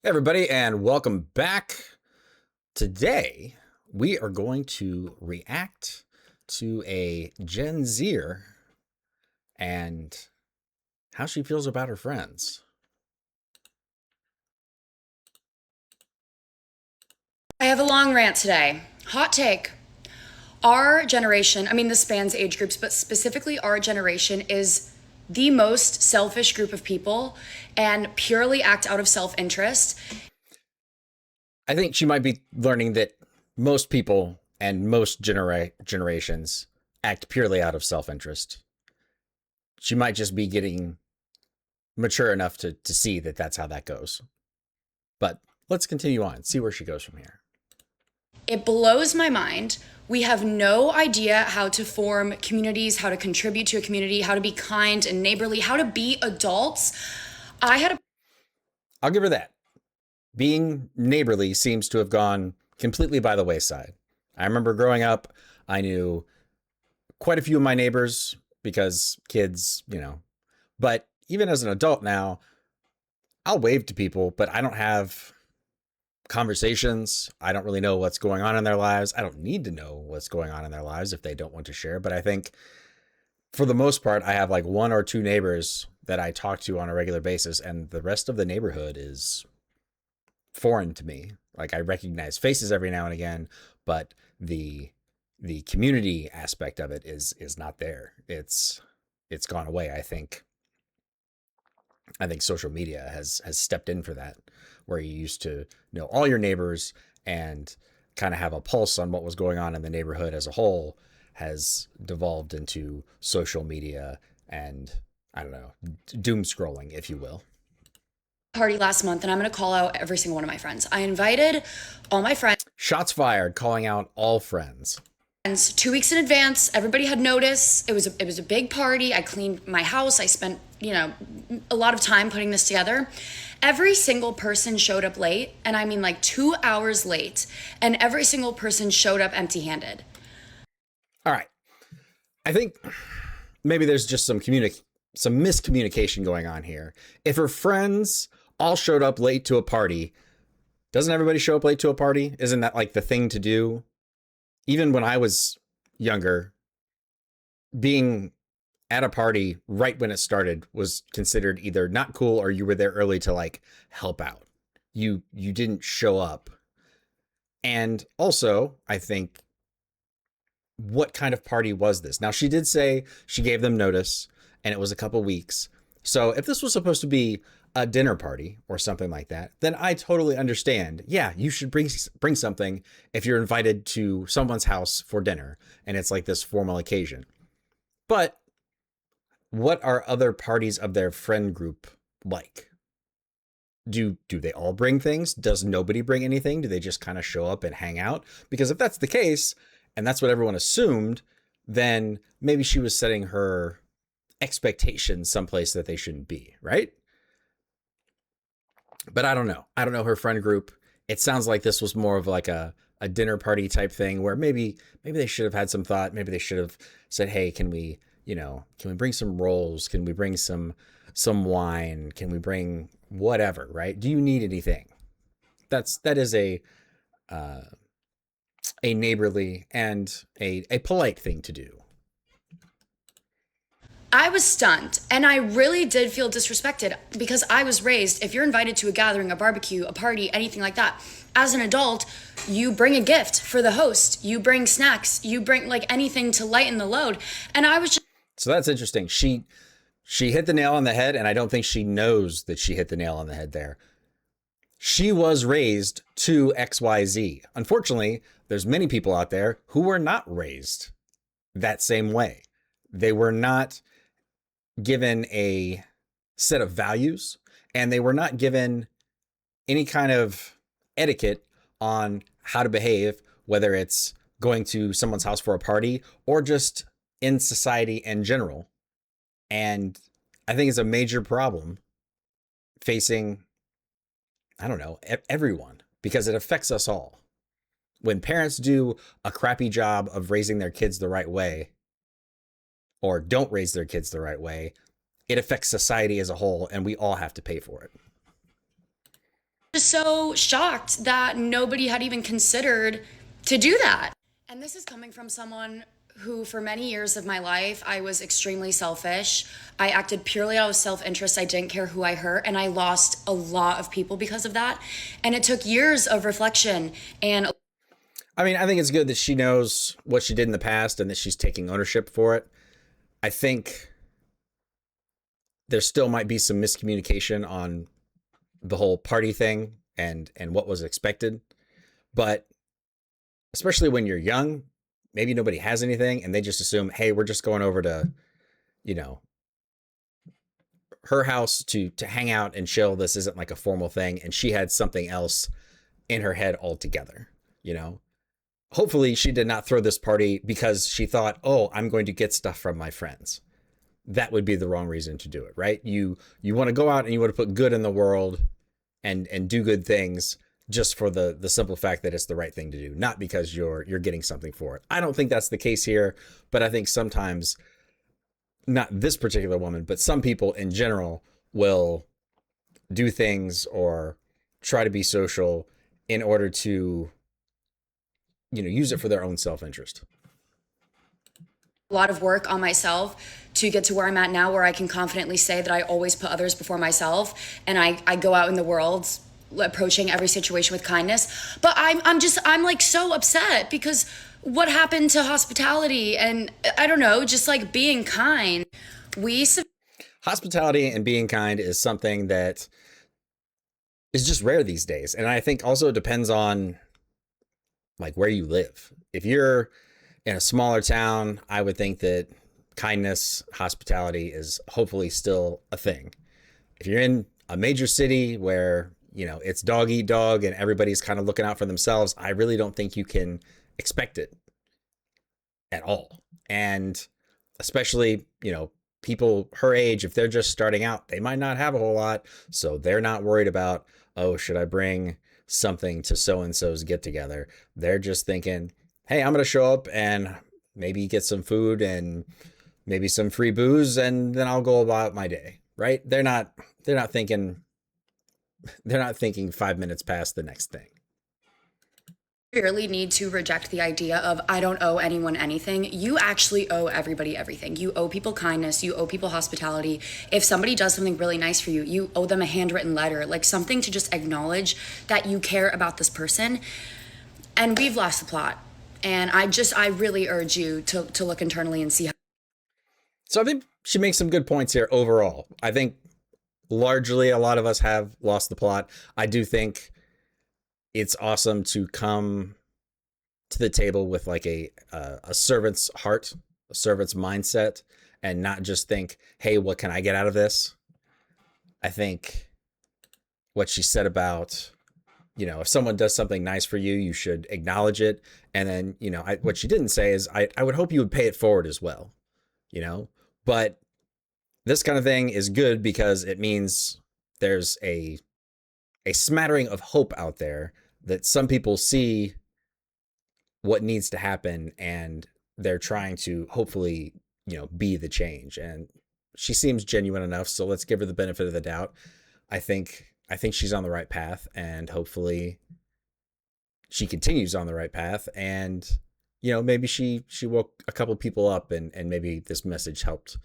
Hey everybody, and welcome back. Today, we are going to react to a Gen Zer and how she feels about her friends. I have a long rant today. Hot take. Our generation, I mean, this spans age groups, but specifically our generation is the most selfish group of people and purely act out of self interest. I think she might be learning that most people and most generations act purely out of self interest. She might just be getting mature enough to see that that's how that goes. But let's continue on, see where she goes from here. It blows my mind. We have no idea how to form communities, how to contribute to a community, how to be kind and neighborly, how to be adults. I had a I'll give her that. Being neighborly seems to have gone completely by the wayside. I remember growing up, I knew quite a few of my neighbors because kids. But even as an adult now, I'll wave to people, but I don't have conversations. I don't really know what's going on in their lives. I don't need to know what's going on in their lives if they don't want to share. But I think for the most part, I have like one or two neighbors that I talk to on a regular basis, and the rest of the neighborhood is foreign to me. Like I recognize faces every now and again, but the community aspect of it is not there. It's gone away. I think social media has stepped in for that, where you used to know all your neighbors and kind of have a pulse on what was going on in the neighborhood as a whole has devolved into social media and I don't know, doom scrolling, if you will. party last month and I'm going to call out every single one of my friends. I invited all my friends Shots fired, calling out all friends. 2 weeks in advance. Everybody had notice. It was a big party. I cleaned my house. I spent a lot of time putting this together. Every single person showed up late, and I mean like 2 hours late, and every single person showed up empty-handed. All right. I think maybe there's just some miscommunication going on here. If her friends all showed up late to a party, doesn't everybody show up late to a party? Isn't that like the thing to do? Even when I was younger, being at a party right when it started was considered either not cool or you were there early to like help out. You didn't show up. And also, I think, what kind of party was this? Now she did say she gave them notice and it was a couple weeks. So if this was supposed to be a dinner party or something like that, then I totally understand. Yeah, you should bring something if you're invited to someone's house for dinner and it's like this formal occasion. But what are other parties of their friend group like? Do they all bring things? Does nobody bring anything? Do they just kind of show up and hang out? Because if that's the case, and that's what everyone assumed, then maybe she was setting her expectations someplace that they shouldn't be, right? But I don't know. I don't know her friend group. It sounds like this was more of like a dinner party type thing where maybe they should have had some thought. Maybe they should have said, "Hey, can we bring some rolls? Can we bring some wine? Can we bring whatever, right? Do you need anything?" That is uh, a neighborly and a polite thing to do. I was stunned and I really did feel disrespected because I was raised, if you're invited to a gathering, a barbecue, a party, anything like that, as an adult, you bring a gift for the host, you bring snacks, you bring like anything to lighten the load. And I was just So that's interesting. She hit the nail on the head, and I don't think she knows that she hit the nail on the head there. She was raised to XYZ. Unfortunately, there's many people out there who were not raised that same way. They were not given a set of values, and they were not given any kind of etiquette on how to behave, whether it's going to someone's house for a party or just in society in general. And I think it's a major problem facing, I don't know, everyone, because it affects us all. When parents do a crappy job of raising their kids the right way or don't raise their kids the right way, it affects society as a whole, and we all have to pay for it. so shocked that nobody had even considered to do that. And this is coming from someone who, for many years of my life, I was extremely selfish. I acted purely out of self-interest. I didn't care who I hurt, and I lost a lot of people because of that. And it took years of reflection. And I mean, I think it's good that she knows what she did in the past and that she's taking ownership for it. I think there still might be some miscommunication on the whole party thing and what was expected. But especially when you're young, maybe nobody has anything and they just assume, hey, we're just going over to, you know, her house to hang out and chill. This isn't like a formal thing. And she had something else in her head altogether, you know. Hopefully she did not throw this party because she thought, oh, I'm going to get stuff from my friends. That would be the wrong reason to do it, right? You want to go out and you want to put good in the world and do good things just for the simple fact that it's the right thing to do, not because you're getting something for it. I don't think that's the case here, but I think sometimes, not this particular woman, but some people in general will do things or try to be social in order to, you know, use it for their own self-interest. a lot of work on myself to get to where I'm at now, where I can confidently say that I always put others before myself, and I go out in the world approaching every situation with kindness. But I'm like so upset because what happened to hospitality and I don't know, just like being kind. Hospitality and being kind is something that is just rare these days. And I think also it depends on like where you live. If you're in a smaller town, I would think that kindness, hospitality is hopefully still a thing. If you're in a major city where, you know, it's dog eat dog and everybody's kind of looking out for themselves, I really don't think you can expect it at all. And especially, you know, people her age, if they're just starting out, they might not have a whole lot. So they're not worried about, oh, should I bring something to so-and-so's get together? They're just thinking, hey, I'm going to show up and maybe get some food and maybe some free booze, and then I'll go about my day, right? They're not thinking 5 minutes past the next thing. Really need to reject the idea of I don't owe anyone anything. You actually owe everybody everything. You owe people kindness. You owe people hospitality. If somebody does something really nice for you, you owe them a handwritten letter, like something to just acknowledge that you care about this person. And we've lost the plot. And I really urge you to look internally and see how. So I think she makes some good points here overall. I think largely a lot of us have lost the plot. I do think it's awesome to come to the table with like a servant's heart, a servant's mindset, and not just think, hey, what can I get out of this? I think what she said about, you know, if someone does something nice for you, you should acknowledge it. And then, you know, what she didn't say is I would hope you would pay it forward as well, you know, but this kind of thing is good because it means there's a smattering of hope out there that some people see what needs to happen and they're trying to hopefully, you know, be the change. And she seems genuine enough. So let's give her the benefit of the doubt. I think she's on the right path, and hopefully she continues on the right path. And, you know, maybe she woke a couple people up and maybe this message helped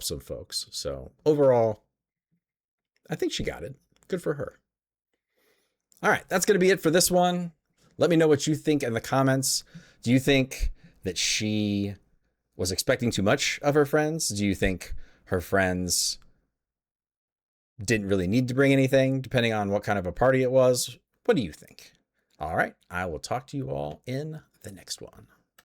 some folks. So overall, I think she got it. Good for her. All right, that's going to be it for this one. Let me know what you think in the comments. Do you think that she was expecting too much of her friends? Do you think her friends didn't really need to bring anything, depending on what kind of a party it was? What do you think? All right, I will talk to you all in the next one.